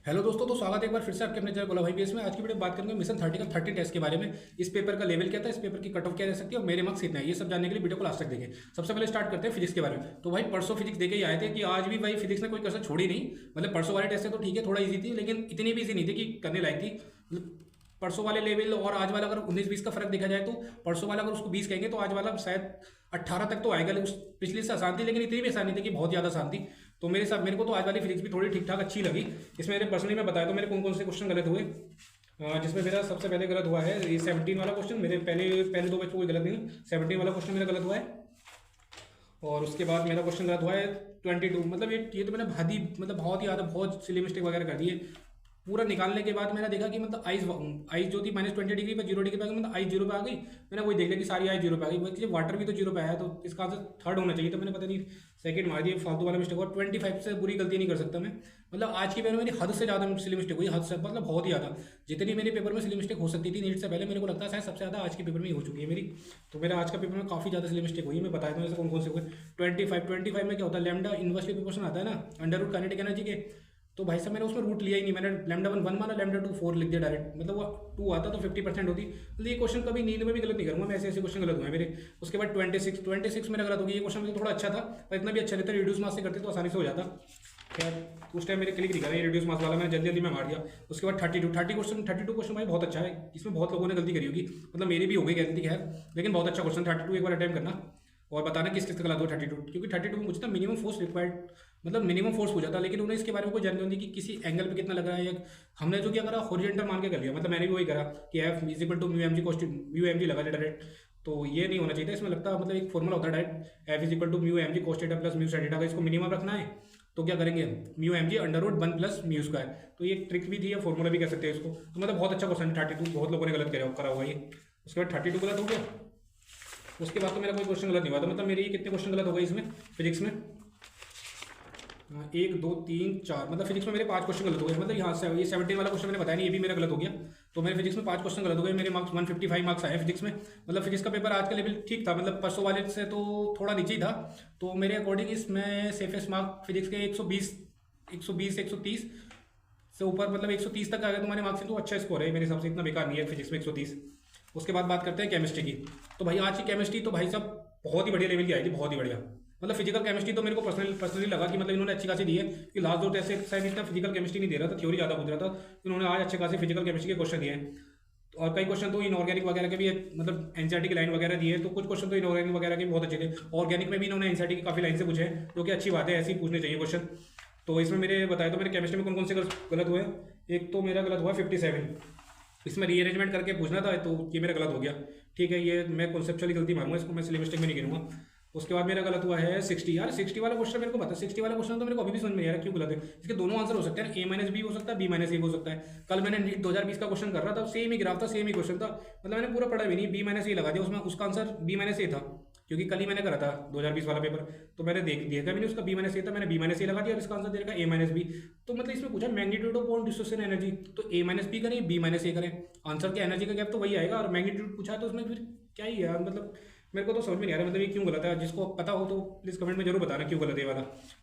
Hello दोस्तों, तो स्वागत है एक बार फिर से आपके अपने चैनल गोला भाई पीएस में। आज की वीडियो में बात करेंगे मिशन 30 का 30 टेस्ट के बारे में। इस पेपर का लेवल क्या था, इस पेपर की कट ऑफ क्या रह सकती है और मेरे मार्क्स कितना है, ये सब जानने के लिए वीडियो को लास्ट तक देखें। सबसे पहले स्टार्ट करते हैं फिजिक्स के बारे में। तो भाई परसों फिजिक्स देके ही आए थे कि आज भी भाई फिजिक्स ने कोई कसर छोड़ी नहीं। मतलब परसों वाले टेस्ट से तो ठीक है, थोड़ा ईजी थी, लेकिन इतनी भी ईजी नहीं थी कि करने लायक थी। मतलब परसों वाले लेवल और आज वाला अगर 19-20 का फर्क देखा जाए तो परसों वाला अगर उसको 20 कहेंगे तो आज वाला शायद 18 तक तो आएगा। उस पिछले से आसान थी, लेकिन इतनी भी आसान नहीं थी कि बहुत ज़्यादा आसान थी। तो मेरे को तो आज वाली फिजिक्स भी थोड़ी ठीक ठाक अच्छी लगी। इसमें मेरे पर्सनली मैं बताया तो मेरे कौन कौन से क्वेश्चन गलत हुए। जिसमें मेरा सबसे पहले गलत हुआ है ये 17 वाला क्वेश्चन। मेरे पहले पहले दो बच्चों कोई गलत नहीं, 17 वाला क्वेश्चन मेरा गलत हुआ है। और उसके बाद मेरा क्वेश्चन गलत हुआ है 22। मतलब ये तो मैंने बहुत ही ज़्यादा बहुत सिली मिस्टेक वगैरह कर दी है। पूरा निकालने के बाद मैंने देखा कि मतलब आइस जो थी -20 डिग्री पर 0 डिग्री पे आ गई, मतलब आइस 0 पे आ गई। मैंने वही देख लिया कि सारी आइस 0 पे आ गई, बल्कि वाटर भी तो 0 पे आया, तो इसका आंसर थर्ड होना चाहिए। तो मैंने पता नहीं सेकंड मार दिया, फालतू वाला मिस्टेक हुआ। 25 से बुरी गलती नहीं कर सकता मैं। मतलब आज की पेपर में मेरी हद से ज़्यादा सिली मिस्टेक हुई, हद से मतलब बहुत ही ज़्यादा। जितनी मेरे पेपर में सिली मिस्टेक हो सकती थी नीट से पहले, मेरे को लगता है शायद सबसे ज़्यादा आज के पेपर में ही हो चुकी है मेरी। तो मेरा आज का पेपर में काफ़ी ज़्यादा सिली मिस्टेक हुई है। मैं बताया था कौन कौन से हुए। 25 में क्या होता है, लैम्डा इन्वर्सली प्रोपोर्शन आता है ना अंडर रूट काइनेटिक एनर्जी के। तो भाई साहब मैंने उसमें रूट लिया ही नहीं, मैंने लैम्डा 1 माना, लैम्डा 2 4 लिख दिया डायरेक्ट। मतलब वो 2 आता तो 50% होती। मतलब ये क्वेश्चन कभी नींद में भी गलत नहीं करूँगा मैं, ऐसे ऐसे क्वेश्चन गलत हुए हैं मेरे। उसके बाद 26 मेरा गलत हो गया। ये क्वेश्चन मुझे थोड़ा अच्छा था, पर इतना भी अच्छा नहीं था। रिड्यूस मास से करते तो आसानी से हो जाता। खैर उस टाइम मेरे क्लिक नहीं करा ये रिड्यूस मास वाला, मैंने जल्दी जल्दी में मार दिया। उसके बाद 32 क्वेश्चन भाई बहुत अच्छा है। इसमें बहुत लोगों ने गलती करी होगी, मतलब मेरी भी हो गई गलती खैर, लेकिन बहुत अच्छा क्वेश्चन। 32 एक बार अटेम्प्ट करना और बताना किस किस का गलत हो 32। क्योंकि 32 में पूछता मिनिमम फोर्स रिक्वायर्ड, मतलब मिनिमम फोर्स पूछा था, लेकिन उन्हें इसके बारे में कोई जानकारी नहीं कि किसी एंगल पे कितना लग रहा है। या हमने जो क्या करा हॉरिजॉन्टल मान के कर लिया। मतलब मैंने भी वही करा कि F is equal to mu M G cos mu M G लगा लिया डायरेक्ट। तो ये नहीं होना चाहिए था। इसमें लगता मतलब एक फॉर्मूला होता है direct, F is equal to mu M G cos theta plus mu sine theta का। इसको मिनिमम रखना है तो क्या करेंगे, mu M G under root 1 plus mu square. तो ये ट्रिक भी थी या फॉर्मूला भी कह सकते हैं इसको। तो मतलब बहुत अच्छा क्वेश्चन 32, बहुत लोगों ने गलत करा हुआ ये। उसके बाद 32 गलत हो गया। उसके बाद तो मेरा कोई क्वेश्चन गलत नहीं हुआ था। मतलब मेरी कितने क्वेश्चन गलत हो गए इसमें फिजिक्स में, 1 2 3 4, मतलब फिजिक्स में मेरे 5 क्वेश्चन गलत हो गए। मतलब यहाँ से ये 17 वाला क्वेश्चन मैंने बताया नहीं, ये भी मेरा गलत हो गया। तो मेरे फिजिक्स में 5 क्वेश्चन गलत हो गए। मेरे मार्क्स 155 मार्क्स आए फिजिक्स में। मतलब फिजिक्स का पेपर आज का लेवल ठीक था, मतलब परसों वाले से तो थोड़ा नीचे ही था। तो मेरे अकॉर्डिंग इसमें सेफेस्ट मार्क फिजिक्स के 120 130 से ऊपर, मतलब 130 तक आ गया तुम्हारे मार्क्स से, तो अच्छा स्कोर है मेरे हिसाब से, इतना बेकार नहीं है फिजिक्स में 130। उसके बाद बात करते हैं केमिस्ट्री की। तो भाई आज की केमिस्ट्री तो भाई साहब बहुत ही बढ़िया लेवल की आई थी, बहुत ही बढ़िया। मतलब फिजिकल केमिस्ट्री तो मेरे को पर्सनली लगा कि मतलब इन्होंने अच्छी खासी दी है। कि लास्ट दो टेस्ट से शायद इतना फिजिकल केमिस्ट्री नहीं दे रहा था, थ्योरी ज़्यादा पूछ रहा था। इन्होंने आज अच्छे खासे फिजिकल केमिस्ट्री के क्वेश्चन दिए हैं। और कई क्वेश्चन तो इनऑर्गेनिक वगैरह के भी मतलब एनसीईआरटी की लाइन वगैरह दी है। तो कुछ क्वेश्चन तो इनऑर्गेनिक वगैरह के भी बहुत अच्छे थे। ऑर्गेनिक में भी इन्होंने एनसीईआरटी की काफ़ी लाइन से पूछे हैं, जो कि अच्छी बात है, ऐसे ही पूछने चाहिए क्वेश्चन। तो इसमें मेरे बताया तो मेरे केमिस्ट्री में कौन कौन से गलत हुए। एक तो मेरा गलत हुआ 57, इसमें रीअरेंजमेंट करके पूछना था, तो ये मेरा गलत हो गया। ठीक है, ये मैं कॉन्सेप्चुअली गलती मारूंगा, इसको मैं सिली मिस्टेक में नहीं गिनूंगा। उसके बाद मेरा गलत हुआ है 60। यार 60 वाला क्वेश्चन मेरे को पता है, 60 वाला क्वेश्चन तो मेरे को अभी भी समझ में नहीं आ रहा क्यों गलत है। इसके दोनों आंसर हो सकते हैं, ए माइनस बी हो सकता है, बी माइनस ए हो सकता है। कल मैंने नीट 2020 का क्वेश्चन कर रहा था, सेम ही ग्राफ था, सेम ही क्वेश्चन था। मतलब मैंने पूरा पढ़ा भी नहीं, बी माइनस ए लगा दिया उसमें, उसका आंसर बी माइनस ए था। क्योंकि कल ही मैंने करा था 2020 वाला पेपर, तो मैंने देखा भी नहीं उसका बी माइनस ए था, मैंने बी माइनस ए लगा दिया और इसका आंसर दे रखा ए माइनस बी। तो मतलब इसमें पूछा magnitude of point distribution energy, तो ए माइनस बी करें, बी माइनस ए करें, आंसर के एनर्जी का गैप तो वही आएगा। और मैग्नीट्यूड पूछा है तो उसमें फिर क्या ही है, मतलब मेरे को तो समझ में नहीं आ रहा, मतलब ये क्यों गलत है। जिसको पता हो तो प्लीज़ कमेंट में जरूर बताना क्यों गलत है ये वाला।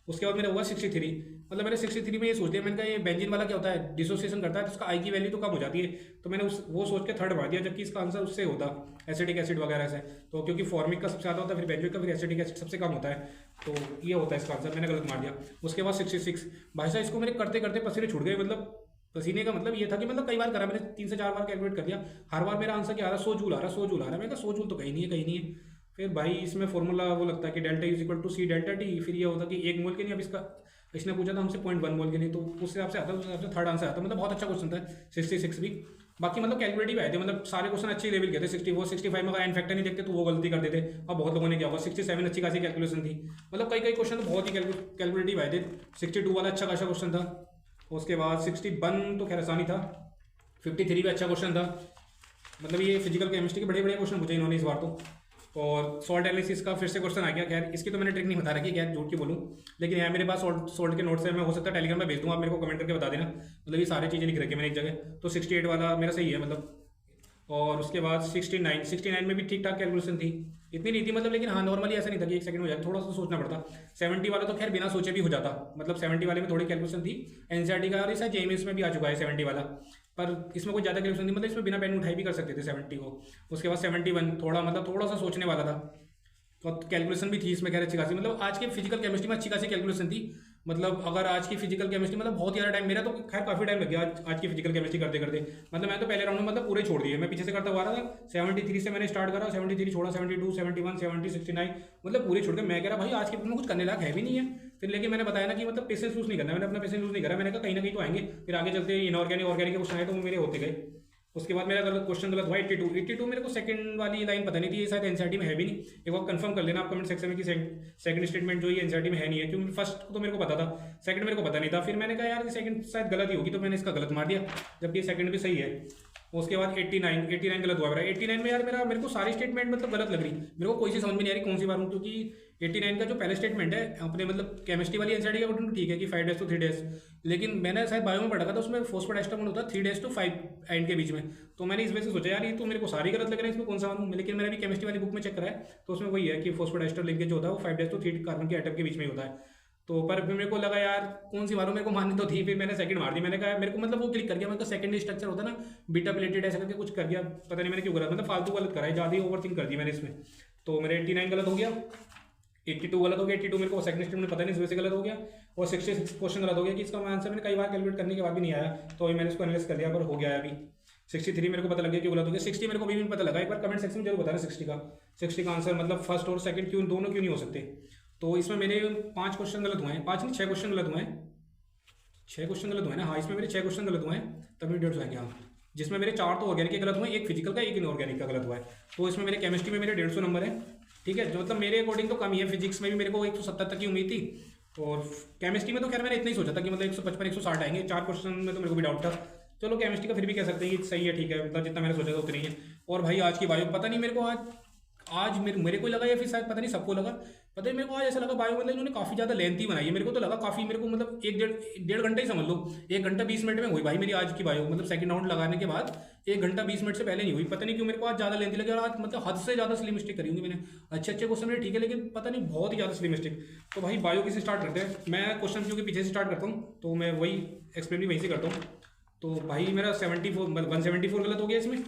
उसके बाद मेरा हुआ 63। मतलब मैंने 63 में ये सोच लिया, मैंने कहा ये बेंजीन वाला क्या होता है, डिसोसिएशन करता है तो उसका आई की वैल्यू तो कम हो जाती है। तो मैंने वो सोच के थर्ड मार दिया, जबकि इसका आंसर उससे होता एसिटिक एसिड वगैरह से। तो क्योंकि फॉर्मिक का सबसे ज़्यादा होता है, फिर बेंजोइक का, फिर एसिटिक एसिड सबसे कम होता है, तो ये होता है इसका आंसर। मैंने गलत मार दिया। उसके बाद 66। भाई साहब इसको मेरे करते करते पसीने छूट गए। मतलब पसीने का मतलब ये था कि मतलब कई बार करा मैंने, 3 से 4 बार कैलकुलेट कर लिया। हर बार मेरा आंसर क्या आ रहा है, 100 जूल आ रहा है, 100 जूल आ रहा है। मैं कहा 100 जूल तो कहीं नहीं है, कहीं नहीं है। फिर भाई इसमें फॉर्मूला वो लगता है कि delta is equal to C delta T. फिर ये होता कि 1 मोल के नहीं, अब इसका इसने पूछा था हमसे 0.1 मोल के नहीं, तो उस हिसाब से आता है, उस हिसाब से थर्ड आंसर आता है। मतलब बहुत अच्छा क्वेश्चन था 66 भी। बाकी मतलब कैलकुलेटिव आए थे, मतलब सारे क्वेश्चन अच्छे लेवल के थे। 64 65 में अगर एन फैक्टर नहीं देखते तो वो गलती कर देते, और बहुत लोगों ने किया होगा। 67 अच्छी खासी कैलकुलेशन थी। मतलब कई कई क्वेश्चन तो बहुत ही कैलकुलेटिव आए थे। 62 वाला अच्छा खासा क्वेश्चन था। उसके बाद 61 तो खैर आसानी था। 53 भी अच्छा क्वेश्चन था। मतलब ये फिजिकल केमिस्ट्री के बड़े बड़े क्वेश्चन पूछे इन्होंने इस बार तो। और सॉल्ट एनालिसिस का फिर से क्वेश्चन आ गया। खैर इसकी तो मैंने ट्रिक नहीं बता रखी, खैर झूठ की बोलूँ, लेकिन यहाँ मेरे पास सॉल्ट के नोट्स है, मैं हो सकता है टेलीग्राम में भेज दूँ, आप मेरे को कमेंट करके बता देना। मतलब ये सारी चीज़ें लिख रखी है मैंने एक जगह। तो 68 वाला मेरा सही है, मतलब और उसके बाद 69 में भी ठीक ठाक कैलकुलेशन थी, इतनी नहीं थी मतलब, लेकिन हाँ नॉर्मली ऐसा नहीं था कि एक सेकंड में हो जाए, थोड़ा सा सोचना पड़ता। 70 वाला तो खैर बिना सोचे भी हो जाता, मतलब 70 वाले में थोड़ी कैलकुलेशन थी एनसीईआरटी का, और इस जेईएमएस में भी आ चुका है 70 वाला, पर इसमें कोई ज़्यादा कैलकुलेशन थी, मतलब इसमें बिना पेन उठाई भी कर सकते थे 70 को। उसके बाद 71 थोड़ा मतलब थोड़ा सा सोचने वाला था, और कैलकुलेशन भी थी इसमें खैर अच्छी खासी, मतलब आज के फिजिकल केमिस्ट्री में अच्छी खासी कैलकुलेशन थी। मतलब अगर आज की फिजिकल केमिस्ट्री मतलब बहुत ज़्यादा टाइम, मेरा तो खैर काफ़ी टाइम लग गया आज की फिजिकल केमिस्ट्री करते करते, मतलब मैं तो पहले राउंड में मतलब पूरे छोड़ दिए, मैं पीछे से करता हुआ रहा था। 73 से मैंने स्टार्ट करा, 73 छोड़ा, 72, 71, 70, 69 मतलब पूरे छोड़ के मैं कह रहा भाई आज के पेपर में कुछ करने लायक है भी नहीं है। फिर लेकिन मैंने बताया ना कि मतलब पेशेंस लूज नहीं करना, मैंने अपना पेशेंस लूज नहीं करा, मैंने कहा कहीं ना कहीं तो आएंगे, फिर आगे चलते इनऑर्गेनिक ऑर्गेनिक के क्वेश्चन आए तो वो मेरे होते गए। उसके बाद मेरा क्वेश्चन गलत हुआ 82 मेरे को सेकंड वाली लाइन पता नहीं थी, ये शायद एनसीईआरटी में है भी नहीं, एक बार कंफर्म कर लेना आप कमेंट सेक्शन में कि सेकंड स्टेटमेंट जो ये एनसीईआरटी में है नहीं है, क्योंकि फर्स्ट तो मेरे को पता था, सेकंड मेरे को पता नहीं था। फिर मैंने कहा यार सेकंड शायद गलत ही होगी, तो मैंने इसका गलत मार दिया, जबकि सेकंड भी सही है। उसके बाद 89 गलत हुआ मेरा। 89 में यार मेरे को सारी स्टेटमेंट मतलब गलत लग रही, मेरे को कोई सी समझ में नहीं आ रही कौन सी बार हूँ, क्योंकि 89 का जो पहले स्टेटमेंट है अपने मतलब केमिस्ट्री वाली एनसीईआरटी का अकॉर्डिंग ठीक है कि 5 days to 3 days, लेकिन मैंने शायद बायो में पढ़ा था तो उसमें फॉस्फोडाइस्टर होता है 3 days to 5 एंड के बीच में, तो मैंने इस वजह से सोचा यार ये तो मेरे को सारी गलत लग रहे हैं, इसमें कौन सा मानूं, लेकिन मैंने भी केमिस्ट्री वाली बुक में चेक करा है तो उसमें वही है कि फॉस्फोडाइस्टर लिंकेज जो होता है वो 5 days to 3 कार्बन के एटम के बीच में ही होता है। तो पर फिर मेरे को लगा यार कौन सी मारूं, मेरे को माननी तो थी, फिर मैंने सेकंड मार दी, मैंने कहा मेरे को मतलब वो क्लिक कर गया, मतलब सेकंड स्ट्रक्चर होता है ना बीटा प्लेटेड ऐसा करके कुछ कर गया, पता नहीं मैंने क्यों करा, मतलब फालतू गलत करा है, ज़्यादा ही ओवर थिंक कर दी मैंने इसमें। तो मेरे 89 गलत हो गया, 82 गलत हो गया, 82 मेरे को सेकंड स्टेटमेंट पता नहीं इस वजह से गलत हो गया, और 66 क्वेश्चन गलत हो गया कि इसका आंसर मैंने कई बार कैलकुलेट करने के बाद भी नहीं आया, तो अभी मैंने इसको एनालाइज कर लिया पर हो गया है अभी। 63 मेरे को पता लग गया क्यों गलत हो गया, 60 मेरे को अभी भी पता लगा, एक बार कमेंट सेक्शन में जरूर बताना 60 का आंसर मतलब फर्स्ट और सेकंड क्यों दोनों क्यों नहीं हो सकते। तो इसमें मेरे 5 क्वेश्चन गलत हुए हैं, 5 नहीं 6 क्वेश्चन गलत हुए हैं, 6 क्वेश्चन गलत हुए ना, हाँ इसमें मेरे 6 क्वेश्चन गलत हुए हैं, तब मेरे 150 आएंगे हाँ, जिसमें मेरे 4 तो ऑर्गेनिक के गलत हुए, एक फिजिकल का एक इनऑर्गेनिक का गलत हुआ है। तो इसमें मेरे केमिस्ट्री में मेरे 150 नंबर है, ठीक है, जो मतलब मेरे अकॉर्डिंग तो कम ही है, फिजिक्स में भी मेरे को 170 तक की उम्मीद थी, और केमिस्ट्री में तो खैर मैंने इतना ही सोचा था कि मतलब 155 160 आएंगे, 4 क्वेश्चन में तो मेरे को भी डाउट था। चलो केमिस्ट्री का फिर भी कह सकते हैं कि सही है, ठीक है, मतलब जितना मैंने सोचा था उतनी है। और भाई आज की बायो पता नहीं मेरे को आज मेरे को लगा या फिर शायद पता नहीं सबको लगा, पता नहीं मेरे को आज ऐसा लगा बायो मतलब इन्होंने काफ़ी ज़्यादा लेंथी बनाई है, मेरे को तो लगा काफ़ी, मेरे को मतलब डेढ़ घंटा ही समझ लो, 1 घंटा 20 मिनट में हुई भाई मेरी आज की बायो, मतलब सेकंड राउंड लगाने के बाद 1 घंटा 20 मिनट से पहले नहीं हुई, पता नहीं क्यों मेरे को आज ज़्यादा लेंथी लगी, और आज मतलब हद से ज़्यादा स्लिम मिस्टेक करी होंगी मैंने, अच्छे क्वेश्चन मेरे ठीक है, लेकिन पता नहीं बहुत ही ज़्यादा स्लिम मिस्टेक। तो भाई बायो किसी स्टार्ट करते हैं, मैं क्वेश्चन क्योंकि पीछे से स्टार्ट करता हूँ तो मैं वही एक्सप्लेन भी वहीं से करता हूँ। तो भाई मेरा 174 गलत हो गया इसमें,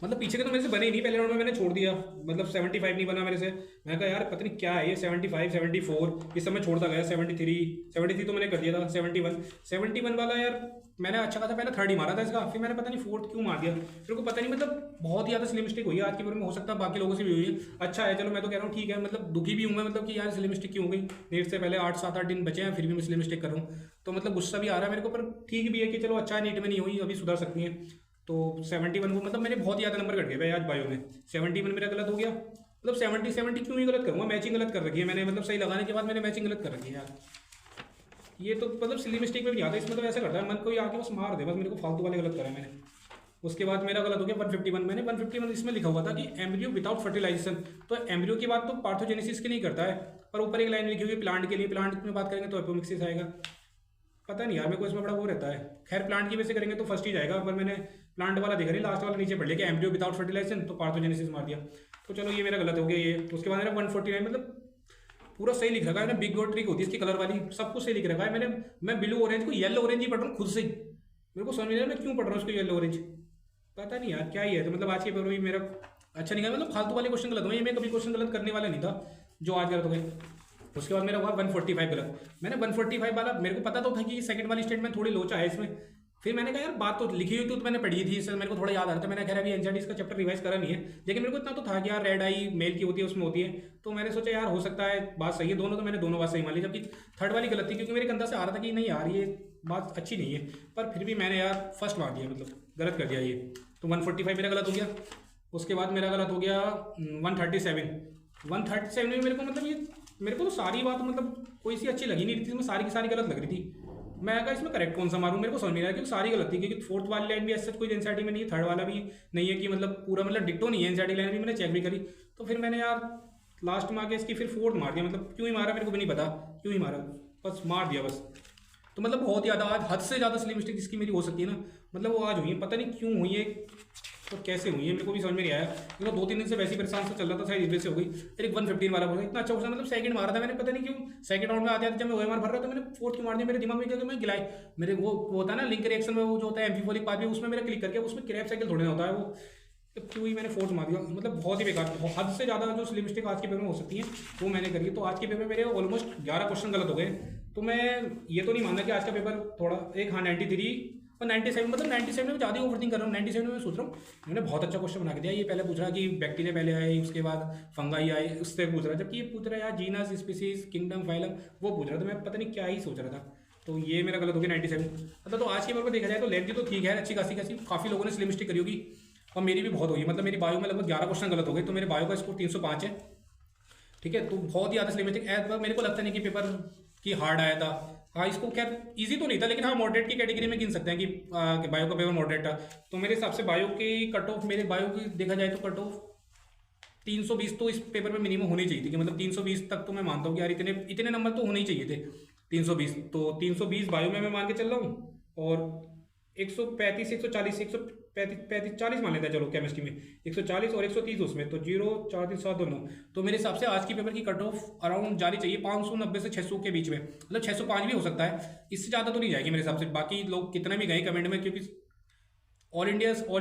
मतलब पीछे के तो मेरे से बने ही नहीं, पहले राउंड में मैंने छोड़ दिया, मतलब 75 नहीं बना मेरे से, मैं कहा यार पता नहीं क्या है ये 75 74 इस समय छोड़ता गया, 73 तो मैंने कर दिया था, 71 वाला यार मैंने अच्छा खासा पहले थर्ड ही मारा था इसका, फिर मैंने पता नहीं फोर्थ क्यों मार दिया, मेरे को पता नहीं, मतलब बहुत ही ज़्यादा स्लिम मिस्टेक हुई है आज के पेपर में, हो सकता है बाकी लोगों से भी हुई है। अच्छा है चलो मैं तो कह रहा हूँ ठीक है, मतलब दुखी भी हूँ मैं, मतलब कि यार स्लिम मिस्टेक क्यों हो गई, नीट से पहले 8-7-8 दिन बचे हैं फिर भी मैं स्लिम मिस्टेक कर रहा हूँ, तो मतलब गुस्सा भी आ रहा है मेरे को, पर ठीक भी है कि चलो अच्छा है नीट में नहीं हुई, अभी सुधर सकती है। तो 71 को मतलब मेरे बहुत ज़्यादा नंबर कट गए भाई आज बायो में, 71 मेरा गलत हो गया, मतलब 70 क्यों ही गलत करूँगा, मैचिंग गलत कर रखी है मैंने, मतलब सही लगाने के बाद मैंने मैचिंग गलत कर रखी है यार, ये तो मतलब सिली मिस्टेक में भी नहीं आता, इसमें तो ऐसा करता है मन को आके बस मार दे, बस मेरे को फालतू वाले गलत करा मैंने। उसके बाद मेरा गलत हो गया 151, मैंने 151 इसमें लिखा हुआ था कि एम्ब्रियो विदाउट फर्टिलाइजेशन, तो एम्ब्रियो की बात तो पार्थोजेनेसिस की नहीं करता है, पर ऊपर एक लाइन लिखी हुई है प्लांट के लिए, प्लांट में बात करेंगे तो एपोमिक्सिस आएगा, पता नहीं यार मेरे को इसमें बड़ा वो रहता है, खैर प्लांट की वजह से करेंगे तो फर्स्ट ही जाएगा, पर मैंने प्लांट वाला देखा नहीं, लास्ट वाला नीचे पढ़ लिया कि एम्ब्रियो विदाउट फर्टिलाइजेशन, तो पार्थोजेनेसिस मार दिया, तो चलो ये मेरा गलत हो गया ये। उसके बाद मेरा 149 मतलब पूरा सही लिख रखा है मैंने, बिग डॉट ट्रिक होती है इसकी कलर वाली, सब कुछ सही लिख रखा है मैं ब्लू ऑरेंज को येलो ऑरेंज ही पढ़ रहा हूँ खुद से ही, मेरे को समझ नहीं आ रहा मैं क्यों पढ़ रहा हूँ उसको येलो ऑरेंज, पता नहीं यार क्या ही है। तो मतलब आज के पेपर में मेरा अच्छा नहीं गया, मतलब फालतू वाले क्वेश्चन गलत हुए, ये मैं कभी क्वेश्चन गलत करने वाला नहीं था जो आज गलत हो गए। उसके बाद मेरा हुआ 145 गलत, मैंने 145 वाला मेरे को पता तो था कि सेकंड वाली स्टेटमेंट थोड़ी लोचा है इसमें, फिर मैंने कहा यार बात तो लिखी हुई तो मैंने पढ़ी थी, इससे मेरे को थोड़ा याद आ रहा था, मैंने कहा अभी एनसीईआरटी इसका चैप्टर रिवाइज करा नहीं है, लेकिन मेरे को इतना तो था कि यार रेड आई मेल की होती है उसमें होती है, तो मैंने सोचा यार हो सकता है बात सही है दोनों, तो मैंने दोनों बात सही मान ली, जबकि थर्ड वाली गलत थी क्योंकि मेरे अंदर से आ रहा था कि नहीं यार ये बात अच्छी नहीं है, पर फिर भी मैंने यार फर्स्ट मार दिया, मतलब गलत कर दिया ये, तो 145 मेरा गलत हो गया। उसके बाद मेरा गलत हो गया 137 में मेरे को मतलब ये मेरे को तो सारी बात मतलब कोई सी अच्छी लगी नहीं रही थी, इसमें सारी की सारी गलत लग रही थी, मैं अगर इसमें करेक्ट कौन सा मारूं मेरे को समझ नहीं आया क्योंकि सारी गलत थी, क्योंकि फोर्थ वाली लाइन भी ऐसा कोई एनसीईआरटी में नहीं है, थर्ड वाला भी नहीं है कि मतलब पूरा मतलब डिक्टो नहीं है, एनसीईआरटी लाइन भी मैंने चेक भी करी, तो फिर मैंने यार लास्ट में आके इसकी फिर फोर्थ मार दिया, मतलब क्यों ही मारा मेरे को भी नहीं पता क्यों ही मारा, बस मार दिया बस। तो मतलब बहुत ज़्यादा आज हद से ज़्यादा स्लिम मिस्टेक इसकी मेरी हो सकती है ना, मतलब वो आज हुई है, पता नहीं क्यों हुई है, तो कैसे हुई है मेरे को भी समझ में नहीं आया, क्योंकि 2-3 दिन से वैसे ही परेशान से चल रहा था, शायद इस वजह से हो गई। फिर एक 115 वाला बोला, इतना अच्छा क्वेश्चन, मतलब सेकंड मारा था मैंने, पता नहीं क्यों सेकंड राउंड में आते आते जब मैं ओएमआर भर रहा था, मैंने फोर्थ क्यों मार दिया, मेरे दिमाग में क्या मैं गिलाए, मेरे वो होता है ना लिंक रिएक्शन में, वो जो होता है एम्फीफोलिक पाथवे, उसमें मेरा क्लिक करके उसमें क्रैप साइकिल थोड़ी ना होता है, वो क्यों ही मैंने फोर्थ मार दिया, मतलब बहुत ही बेकार, हद से ज़्यादा जो स्लिप मिस्टेक आज के पेपर में हो सकती है वो मैंने करी। तो आज के पेपर में मेरे ऑलमोस्ट 11 क्वेश्चन गलत हो गए। तो मैं ये तो नहीं मानना कि आज का पेपर थोड़ा एक, हाँ 93 और 97, मतलब 97 में ज़्यादा ओवरथिंक कर रहा हूँ, 97 में मैं सोच रहा हूँ मैंने बहुत अच्छा क्वेश्चन बना के दिया। ये पहले पूछ रहा कि बैक्टीरिया पहले आए, उसके बाद फंगाई आए, उससे पूछ रहा, जबकि ये पूछ रहा है यार जीनस, स्पीसीज, किंगडम, फाइलम, वो पूछ रहा था, मैं पता नहीं क्या ही सोच रहा था। तो ये मेरा गलत हो गया 97। मतलब तो आज के पेपर को देखा जाए तो लेंथ तो ठीक है, अच्छी खासी काफ़ी लोगों ने स्लिप मिस्टेक करी होगी, और मेरी भी बहुत होगी। मतलब मेरी बायो में लगभग 11 क्वेश्चन गलत हो गए, तो मेरे बायो का स्कोर 305 है, ठीक है। तो बहुत ही ज़्यादा स्लिप मिस्टेक, मेरे को लगता नहीं कि पेपर की हार्ड आया था। हाँ इसको खैर इजी तो नहीं था, लेकिन हाँ मॉडरेट की कैटेगरी में गिन सकते हैं कि बायो का पेपर मॉडरेट था। तो मेरे हिसाब से बायो की कट ऑफ, मेरे बायो की देखा जाए तो कट ऑफ 320 तो इस पेपर में मिनिमम होनी चाहिए थी, कि मतलब 320 तक तो मैं मानता हूँ कि यार इतने इतने नंबर तो होने ही चाहिए थे 320। तो 320 बायो में मैं मान के चल रहा हूँ, और 135 140 135 40 मान लेते हैं चलो केमिस्ट्री में, 140 और 130 उसमें, तो 0 4 3 7 2 9। तो मेरे हिसाब से आज की पेपर की कट ऑफ अराउंड जानी चाहिए 590 से 600 के बीच में, मतलब 605 भी हो सकता है, इससे ज़्यादा तो नहीं जाएगी मेरे हिसाब से। बाकी लोग कितने भी गए कमेंट में, क्योंकि ऑल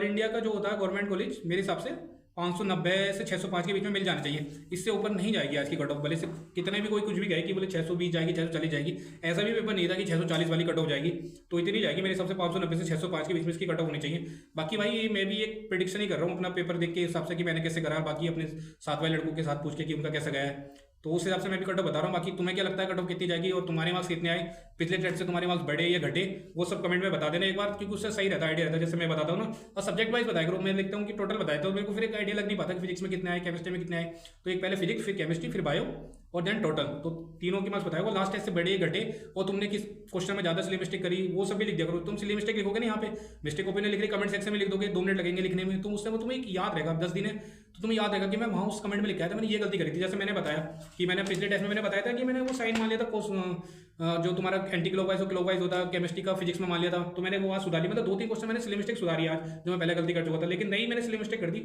इंडिया का जो होता है गवर्नमेंट कॉलेज, मेरे हिसाब से 590 से 605 के बीच में मिल जाना चाहिए, इससे ऊपर नहीं जाएगी आज की कट ऑफ। भले से कितने भी कोई कुछ भी गए कि बोले 620 जाएगी 640 जाएगी, ऐसा भी पेपर नहीं था कि 640 वाली कट ऑफ जाएगी, तो इतनी जाएगी मेरे हिसाब से 590 से 605 के बीच में इसकी कट ऑफ होनी चाहिए। बाकी भाई मैं भी एक प्रेडिक्शन ही कर रहा हूँ अपना पेपर देख के हिसाब से कि मैंने कैसे करा, बाकी अपने साथ वाले लड़कों के साथ पूछ के कि उनका कैसा गया है, तो उस हिसाब से मैं भी कट ऑफ बता रहा हूँ। बाकी तुम्हें क्या लगता है कट ऑफ कितनी जाएगी, और तुम्हारे मार्क्स कितने आए, पिछले टेस्ट से तुम्हारे मार्क्स बढ़े या घटे, वो सब कमेंट में बता देना एक बार, क्योंकि उससे सही रहता है, आइडिया रहता है। जैसे मैं बताता हूँ ना, और सब्जेक्ट वाइज बताया करो, मैं देखता हूँ कि टोटल बताया तो मेरे को फिर एक आइडिया लग नहीं पाता कि फिजिक्स में कितने आए, केमिस्ट्री में कितने आए। तो एक पहले फिजिक्स, फिर केमिस्ट्री, फिर बायो, और देन टोटल, तो तीनों के मार्क्स बताया वो लास्ट टेस्ट से बढ़े घटे, और तुमने किस क्वेश्चन में ज्यादा सिली मिस्टेक करी वो सब भी लिख दिया करो। तुम सिली मिस्टेक लिखोगे ना यहाँ पे, मिस्टेक ओपिनियन लिख रही कमेंट सेक्शन में लिख दोगे, 2 मिनट लगेंगे लिखने में, तो उससे वो तुम्हें याद रहेगा, 10 दिन है तो तुम्हें याद रहेगा कि मैं वहाँ उस कमेंट में लिखा था मैंने ये गलती करी थी। जैसे मैंने बताया कि मैंने पिछले टेस्ट में मैंने बताया था कि मैंने वो साइन मान लिया था, जो तुम्हारा एंटी क्लॉकवाइज और क्लॉकवाइज होता है केमिस्ट्री का, फिजिक्स में मान लिया था, तो मैंने वो आज सुधारी, मतलब 2-3 क्वेश्चन मैंने सिली मिस्टेक सुधारी आज, जो मैं पहले गलती कर चुका था, लेकिन नहीं मैंने सिली मिस्टेक कर दी।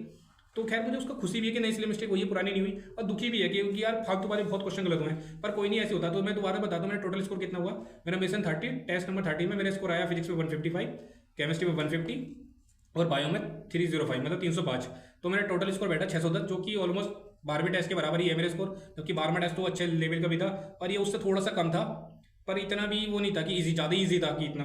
तो खैर मुझे उसका खुशी भी है कि नई सिली मिस्टेक हुई है, पुरानी नहीं हुई, और दुखी भी है क्योंकि यार फालतू वाले बहुत क्वेश्चन गलत हुए हैं, पर कोई नहीं ऐसे होता। तो मैं दोबारा बता दूं मेरा टोटल स्कोर कितना हुआ। मेरा मिशन 30, टेस्ट नंबर 30 में मेरा स्कोर आया फिजिक्स में 155, केमिस्ट्री में 150 और बायो में 305, मतलब 305। तो मेरा टोटल स्कोर बैठा 610, जो कि ऑलमोस्ट 12वें टेस्ट के बराबर ही है मेरे स्कोर, क्योंकि 12वां टेस्ट तो अच्छे लेवल का भी था, और ये उससे थोड़ा सा कम था, पर इतना भी वो नहीं था कि ईजी, ज़्यादा ईजी था कि इतना,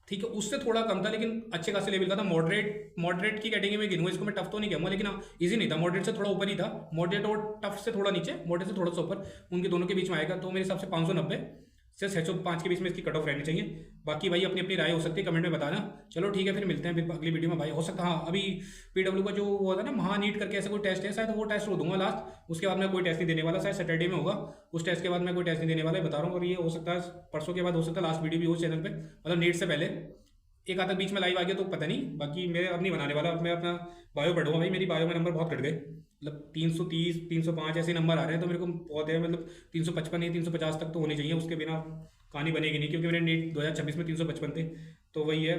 ठीक है, उससे थोड़ा कम था, लेकिन अच्छे खासे लेवल का था। मॉडरेट की कैटेगरी में गिनूंगा इसको, मैं टफ तो नहीं कहूँगा, लेकिन हाँ ईजी नहीं था, मॉडरेट से थोड़ा ऊपर ही था, मॉडरेट और टफ से थोड़ा नीचे, मॉडरेट से थोड़ा सा ऊपर, उनके दोनों के बीच में आएगा। तो मेरे हिसाब से 590 से 605 के बीच में इसकी कट ऑफ रहनी चाहिए। बाकी भाई अपनी अपनी राय हो सकती है, कमेंट में बताना। चलो ठीक है, फिर मिलते हैं फिर अगली वीडियो में भाई। हो सकता हाँ अभी पीडब्ल्यू का जो वो होता है ना महानीट करके ऐसा कोई टेस्ट है, शायद वो टेस्ट हो दूंगा लास्ट, उसके बाद मैं कोई टेस्ट नहीं देने वाला, शायद सैटरडे में होगा, उस टेस्ट के बाद मैं कोई टेस्ट नहीं देने वाला, बता रहा हूँ। और ये हो सकता है परसों के बाद हो सकता है लास्ट वीडियो भी हो चैनल पर, मतलब नीट से पहले एक आधा बीच में लाइव आ गया तो पता नहीं। बाकी मैं अब नहीं बनाने वाला, अब मैं अपना बायो पढ़ूंगा भाई, मेरी बायो में नंबर बहुत घट गए, मतलब 330 305 ऐसे नंबर आ रहे हैं, तो मेरे को बहुत है, मतलब 355 या 350 तक तो होने चाहिए, उसके बिना कहानी बनेगी नहीं, क्योंकि मेरे नीट 2026 में 355 थे। तो वही है,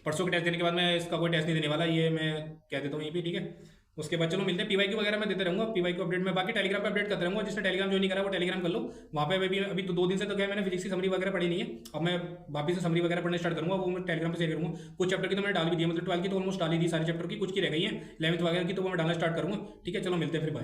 परसों के टेस्ट देने के बाद मैं इसका कोई टेस्ट नहीं देने वाला, ये मैं कह देता हूँ यहीं पे, ठीक है। उसके बाद चलो मिलते हैं, पीवाईक्यू वगैरह मैं देते रहूँगा, पीवाईक्यू अपडेट में, बाकी टेलीग्राम पे अपडेट करते रहूँगा। जिसने टेलीग्राम ज्वाइन नहीं करा वो टेलीग्राम कर लो, वहाँ पे अभी तो 2 दिन से तो क्या मैंने फिजिक्स की समरी वगैरह पढ़ी नहीं है, अब मैं वापस से समरी वगैरह पढ़ने स्टार्ट करूँगा, वो मैं टेलीग्राम पे शेयर करूँगा। कुछ चैप्टर की तो मैंने डाल भी दिया, मतलब 12 की तो ऑलमोस्ट डाली दी सारे चैप्टर की, कुछ की रह गई है 11th वगैरह की, तो वो मैं डालना स्टार्ट करूँगा, ठीक है। चलो मिलते हैं फिर, बाय।